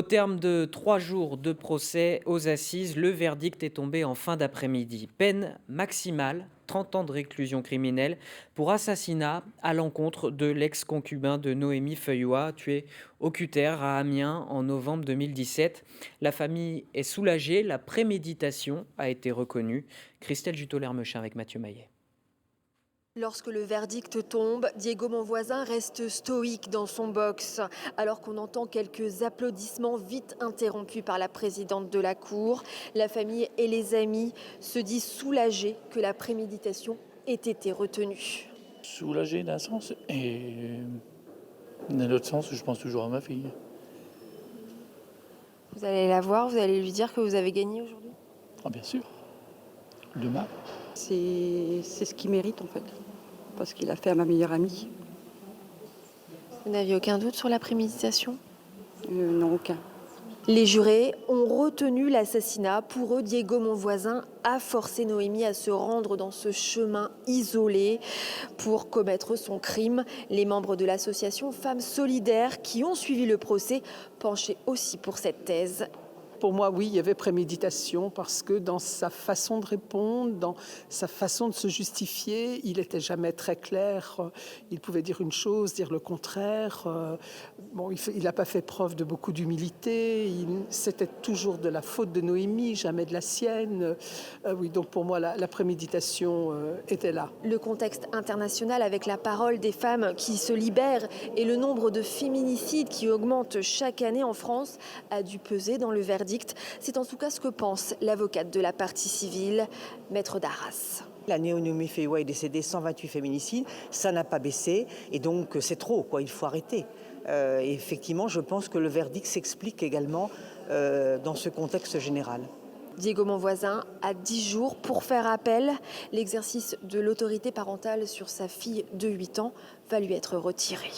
Au terme de 3 jours de procès aux assises, le verdict est tombé en fin d'après-midi. Peine maximale, 30 ans de réclusion criminelle pour assassinat à l'encontre de l'ex-concubin de Noémie Feuillois, tué au cutter à Amiens en novembre 2017. La famille est soulagée, la préméditation a été reconnue. Christelle Jutot-Lermechin avec Mathieu Maillet. Lorsque le verdict tombe, Diego Monvoisin reste stoïque dans son box, alors qu'on entend quelques applaudissements vite interrompus par la présidente de la Cour. La famille et les amis se disent soulagés que la préméditation ait été retenue. Soulagé d'un sens et d'un autre sens, je pense toujours à ma fille. Vous allez la voir, vous allez lui dire que vous avez gagné aujourd'hui? Ah bien sûr, demain. C'est ce qu'il mérite en fait, parce qu'il a fait à ma meilleure amie. Vous n'aviez aucun doute sur la préméditation? Non, aucun. Les jurés ont retenu l'assassinat. Pour eux, Diego Monvoisin a forcé Noémie à se rendre dans ce chemin isolé pour commettre son crime. Les membres de l'association Femmes Solidaires qui ont suivi le procès penchaient aussi pour cette thèse. Pour moi, oui, il y avait préméditation parce que dans sa façon de répondre, dans sa façon de se justifier, il n'était jamais très clair. Il pouvait dire une chose, dire le contraire. Bon, il n'a pas fait preuve de beaucoup d'humilité. C'était toujours de la faute de Noémie, jamais de la sienne. Oui, donc pour moi, la préméditation était là. Le contexte international avec la parole des femmes qui se libèrent et le nombre de féminicides qui augmente chaque année en France a dû peser dans le verdict. C'est en tout cas ce que pense l'avocate de la partie civile, Maître Darras. La Noémie Feuillois est décédée, 128 féminicides, ça n'a pas baissé et donc c'est trop, quoi, il faut arrêter. Et effectivement, je pense que le verdict s'explique également dans ce contexte général. Diego Monvoisin a 10 jours pour faire appel. L'exercice de l'autorité parentale sur sa fille de 8 ans va lui être retiré.